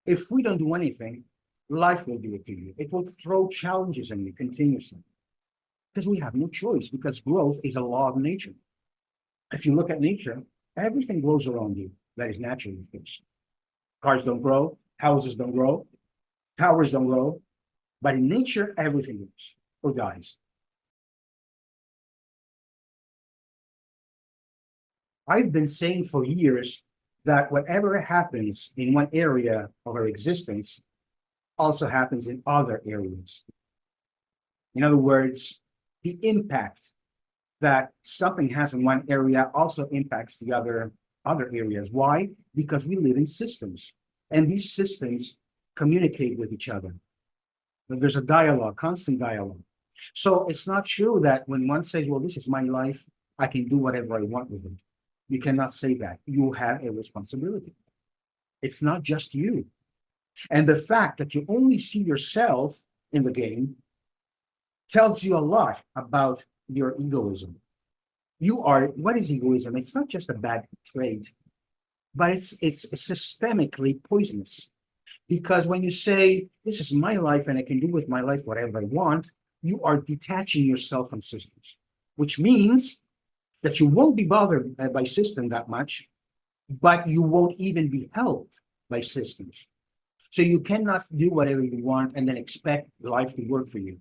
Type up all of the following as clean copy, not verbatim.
If we don't do anything, life will do it to you. It will throw challenges at you continuously because we have no choice, because growth is a law of nature. If you look at nature, everything grows around you. That is natural, of course. Cars don't grow, houses don't grow, towers don't grow, but in nature, everything grows or dies. I've been saying for years that whatever happens in one area of our existence also happens in other areas. In other words, the impact that something has in one area also impacts the other areas. Why? Because we live in systems, and these systems communicate with each other. There's a dialogue, constant dialogue. So it's not true that when one says, well, this is my life, I can do whatever I want with it. You cannot say that. You have a responsibility. It's not just you. And the fact that you only see yourself in the game tells you a lot about your egoism. What is egoism? It's not just a bad trait, but it's systemically poisonous. Because when you say, this is my life and I can do with my life whatever I want, you are detaching yourself from systems, which means that you won't be bothered by system that much, but you won't even be helped by systems. So you cannot do whatever you want and then expect life to work for you,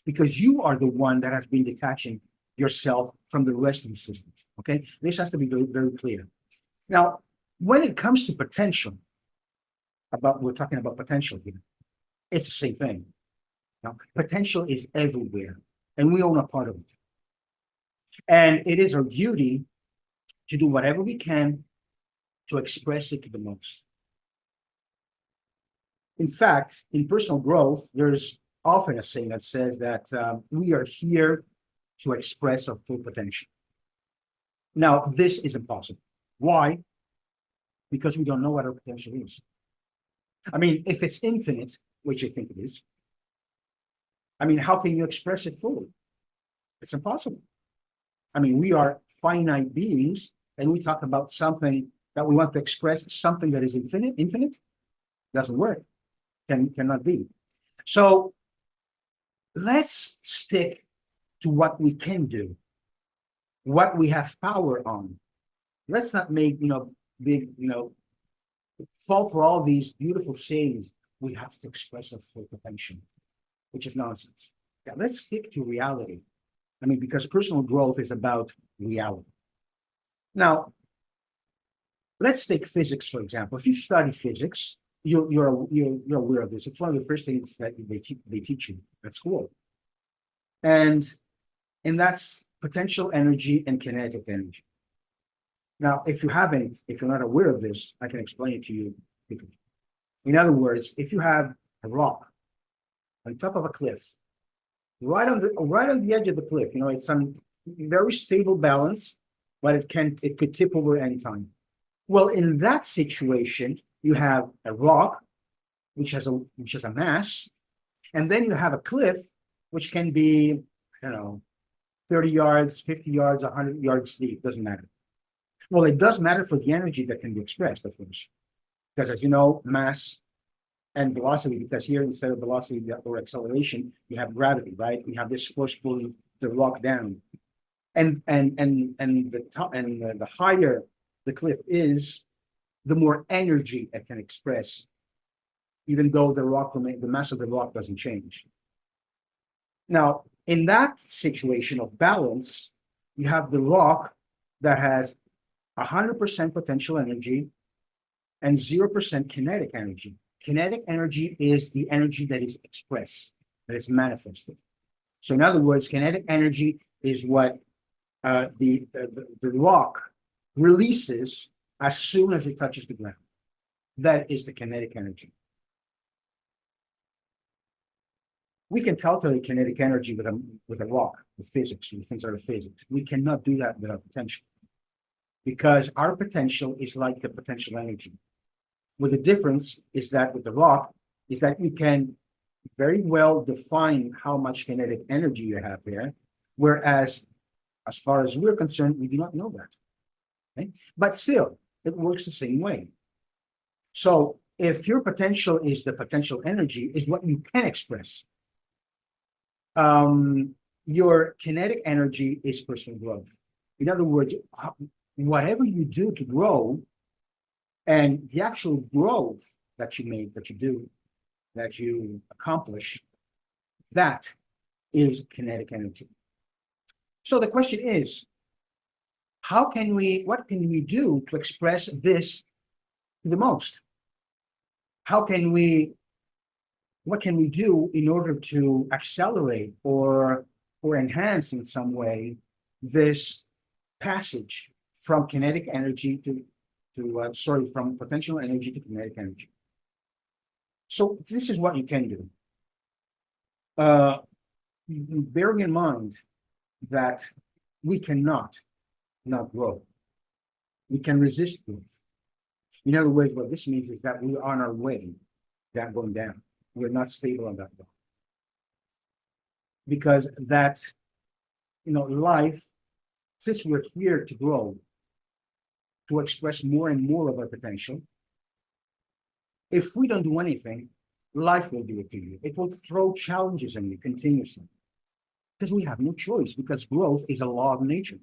because you are the one that has been detaching yourself from the rest of the systems. Okay, this has to be very, very clear. Now, when it comes to potential, we're talking about potential here. It's the same thing. Now, potential is everywhere, and we own a part of it. And it is our duty to do whatever we can to express it to the most. In fact, in personal growth, there's often a saying that says that we are here to express our full potential. Now, this is impossible. Why? Because we don't know what our potential is. I mean, if it's infinite, which I think it is, I mean, how can you express it fully? It's impossible. I mean, we are finite beings, and we talk about something that we want to express, something that is infinite, doesn't work, cannot be. So let's stick to what we can do, what we have power on. Let's not make, big, fall for all these beautiful sayings. We have to express our full potential, which is nonsense. Yeah, let's stick to reality. I mean, because personal growth is about reality. Now, let's take physics, for example. If you study physics, you're aware of this. It's one of the first things that they teach you at school. And that's potential energy and kinetic energy. Now, if you're not aware of this, I can explain it to you quickly. In other words, if you have a rock on top of a cliff, right on the edge of the cliff, it's on very stable balance, but it could tip over any time. Well, in that situation, you have a rock which has a mass, and then you have a cliff which can be, 30 yards, 50 yards, 100 yards deep, doesn't matter. Well, it does matter for the energy that can be expressed, of course, because as you know, mass and velocity, because here instead of velocity or acceleration, you have gravity, right? We have this force pulling the rock down, and the higher the cliff is, the more energy it can express, even though the mass of the rock doesn't change. Now, in that situation of balance, you have the rock that has 100% potential energy and 0% kinetic energy. Kinetic energy is the energy that is expressed, that is manifested. So in other words, kinetic energy is what the rock releases as soon as it touches the ground. That is the kinetic energy. We can calculate kinetic energy with a rock, with physics, with things that are physics. We cannot do that with our potential, because our potential is like the potential energy. With the difference is that with the rock, is that you can very well define how much kinetic energy you have there, whereas as far as we're concerned, we do not know that. Okay? But still, it works the same way. So if your potential is the potential energy, is what you can express. Your kinetic energy is personal growth. In other words, whatever you do to grow, and the actual growth that you make, that you do, that you accomplish, that is kinetic energy. So the question is, what can we do to express this the most? What can we do in order to accelerate or enhance in some way this passage from kinetic energy from potential energy to kinetic energy? So this is what you can do. Bearing in mind that we cannot not grow. We can resist growth. In other words, what this means is that we are on our way going down. We're not stable on that road. Because that, life, since we're here to grow, to express more and more of our potential, if we don't do anything, life will do it to you. It will throw challenges at you continuously. Because we have no choice, because growth is a law of nature.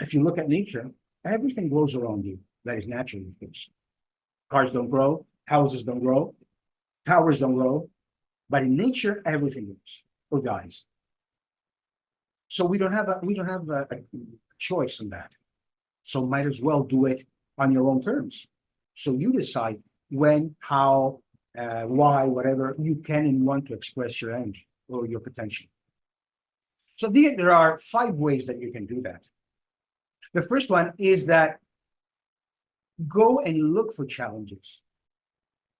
If you look at nature, everything grows around you. That is natural, of course. Cars don't grow, houses don't grow, towers don't grow, but in nature, everything grows or dies. So we don't have a choice in that. So might as well do it on your own terms. So you decide when, how, why, whatever you can and want to express your energy or your potential. So there are 5 ways that you can do that. The first one is that go and look for challenges.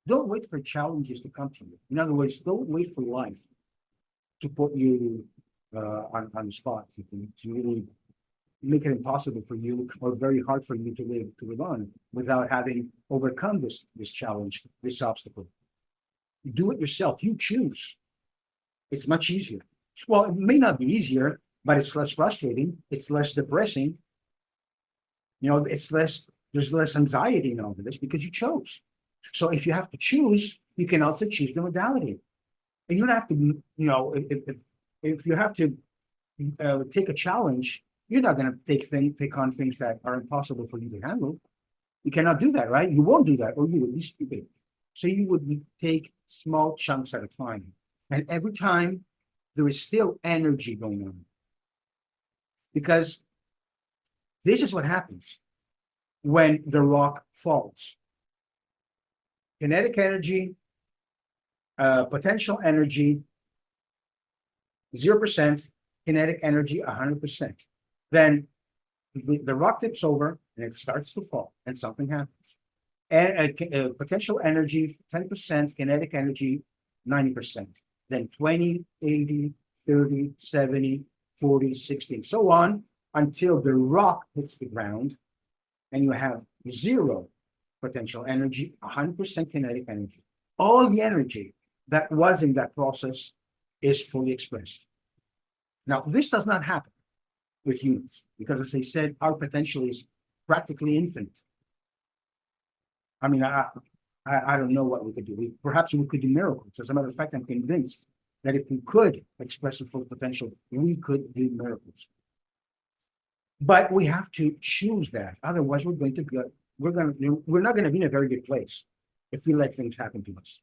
Don't wait for challenges to come to you. In other words, don't wait for life to put you on the spot, to really make it impossible for you or very hard for you to live on without having overcome this challenge, this obstacle. Do it yourself. You choose. It's much easier. Well, it may not be easier, but it's less frustrating. It's less depressing. There's less anxiety in all of this because you chose. So if you have to choose, you can also choose the modality. And you don't have to, if you have to take a challenge, you're not going to take on things that are impossible for you to handle. You cannot do that, right? You won't do that, or you would be stupid. So you would take small chunks at a time. And every time there is still energy going on. Because this is what happens when the rock falls. Kinetic energy, potential energy, 0%, kinetic energy, 100%. Then the rock tips over and it starts to fall and something happens. And potential energy, 10%, kinetic energy, 90%. Then 20, 80, 30, 70, 40, 60, and so on until the rock hits the ground and you have 0 potential energy, 100% kinetic energy. All the energy that was in that process is fully expressed. Now, this does not happen with humans because, as I said, our potential is practically infinite. I mean, I don't know what we could do. Perhaps we could do miracles. As a matter of fact, I'm convinced that if we could express the full potential, we could do miracles. But we have to choose that. Otherwise, we're not going to be in a very good place if we let things happen to us.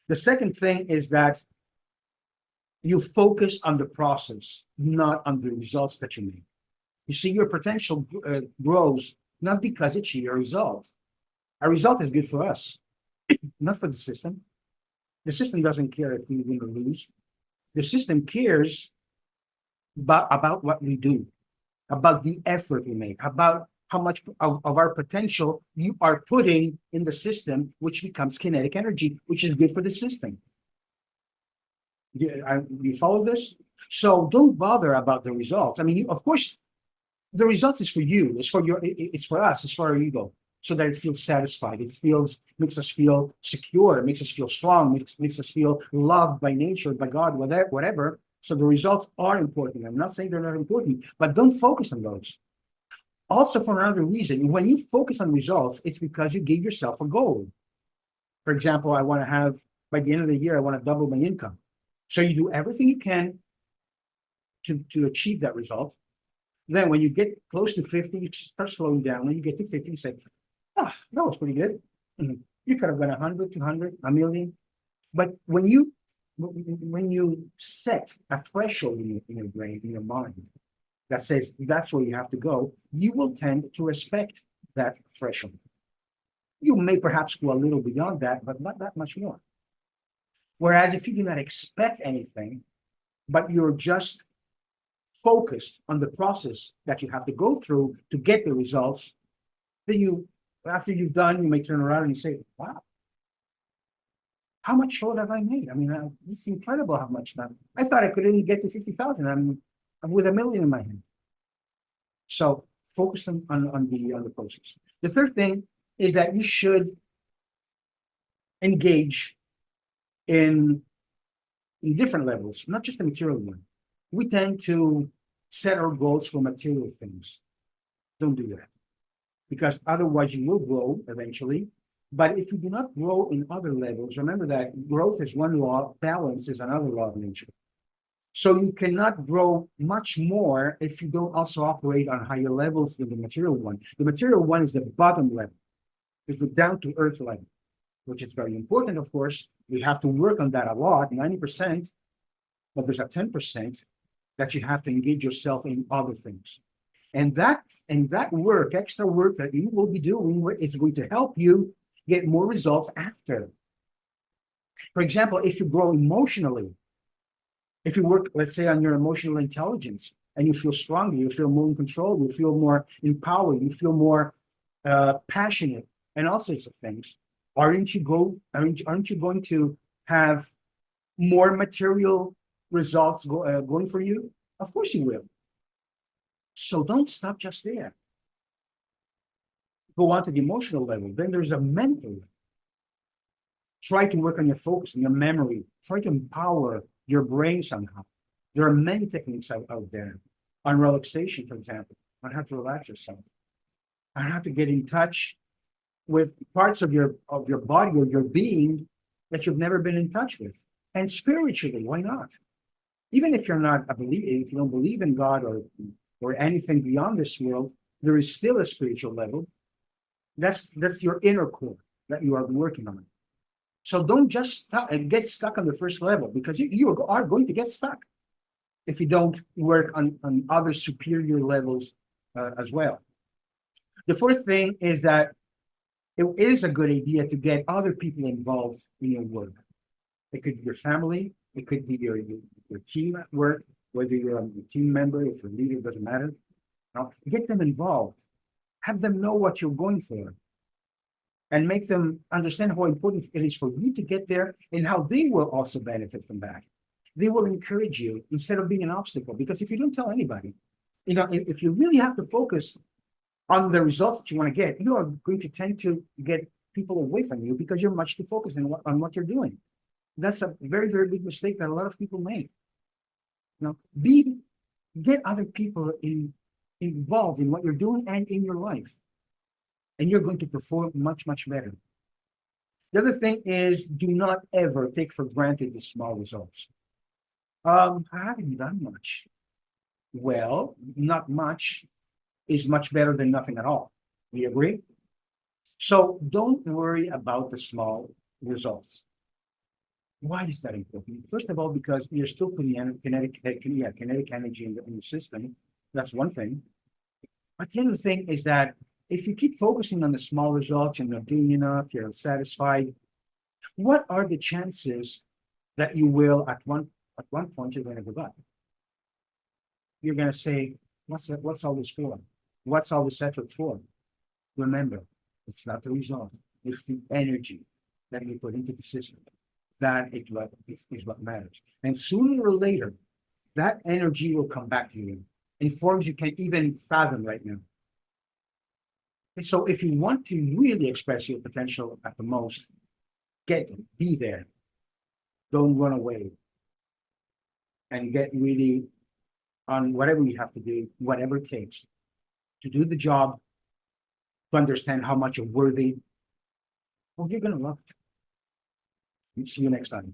The second thing is that you focus on the process, not on the results that you make. You see, your potential grows not because it's your result. A result is good for us, not for the system. The system doesn't care if we win or lose. The system cares about what we do, about the effort we make, about how much of our potential you are putting in the system, which becomes kinetic energy, which is good for the system. You follow this? So don't bother about the results. I mean, of course, the results is for you. It's for us. It's for our ego, so that it feels satisfied. Makes us feel secure. Makes us feel strong. Makes us feel loved by nature, by God, whatever. So the results are important. I'm not saying they're not important, but don't focus on those. Also, for another reason, when you focus on results, it's because you gave yourself a goal. For example, I want to have, by the end of the year, I want to double my income. So you do everything you can to achieve that result. Then when you get close to 50, you start slowing down. When you get to 50, you say, ah, that was pretty good. You could have gone 100, 200, a million. But when you set a threshold in your brain, in your mind, that says that's where you have to go, you will tend to respect that threshold. You may perhaps go a little beyond that, but not that much more. Whereas if you do not expect anything, but you're just focused on the process that you have to go through to get the results, then after you've done, you may turn around and you say, wow, how much short have I made? I mean, this is incredible how much done. I thought I could only get to 50,000. I'm with a million in my hand. So focus on the process. The third thing is that you should engage in different levels, not just the material one. We tend to set our goals for material things. Don't do that, because otherwise you will grow eventually. But if you do not grow in other levels, remember that growth is one law, balance is another law of nature. So you cannot grow much more if you don't also operate on higher levels than the material one. The material one is the bottom level, is the down to earth level, which is very important, of course. We have to work on that a lot, 90%, but there's a 10% that you have to engage yourself in other things. And that work, extra work that you will be doing, is going to help you get more results after. For example, if you grow emotionally, if you work, let's say, on your emotional intelligence, and you feel stronger, you feel more in control, you feel more empowered, you feel more passionate, and all sorts of things, aren't you going to have more material results going for you? Of course you will. So don't stop just there. Go on to the emotional level. Then there's a mental level. Try to work on your focus and your memory. Try to empower your brain somehow. There are many techniques out there on relaxation, for example, on how to relax yourself, on how to get in touch with parts of your body or your being that you've never been in touch with. And spiritually, why not? Even if you're not if you don't believe in God or anything beyond this world, there is still a spiritual level. That's your inner core that you are working on. So don't just get stuck on the first level, because you are going to get stuck if you don't work on other superior levels as well. The fourth thing is that it is a good idea to get other people involved in your work. It could be your family, it could be your team at work, whether you're a team member, if you're a leader, doesn't matter. Get them involved. Have them know what you're going for, and make them understand how important it is for you to get there, and how they will also benefit from that. They will encourage you instead of being an obstacle, because if you don't tell anybody, if you really have to focus on the results that you want to get, you are going to tend to get people away from you because you're much too focused on what you're doing. That's a very, very big mistake that a lot of people make. Get other people involved in what you're doing and in your life, and you're going to perform much, much better. The other thing is, do not ever take for granted the small results. I haven't done much. Well, not much is much better than nothing at all. Do you agree? So don't worry about the small results. Why is that important? First of all, because you're still putting kinetic energy in the system. That's one thing. But the other thing is that if you keep focusing on the small results, you're not doing enough, you're unsatisfied, what are the chances that you will at one point you're going to give up? You're going to say, what's all this for? What's all this effort for? Remember, it's not the result. It's the energy that you put into the system. That is what matters. And sooner or later, that energy will come back to you in forms you can't even fathom right now. And so if you want to really express your potential at the most, be there. Don't run away. And get really on whatever you have to do, whatever it takes to do the job, to understand how much you're worthy. Well, you're going to love it. See you next time.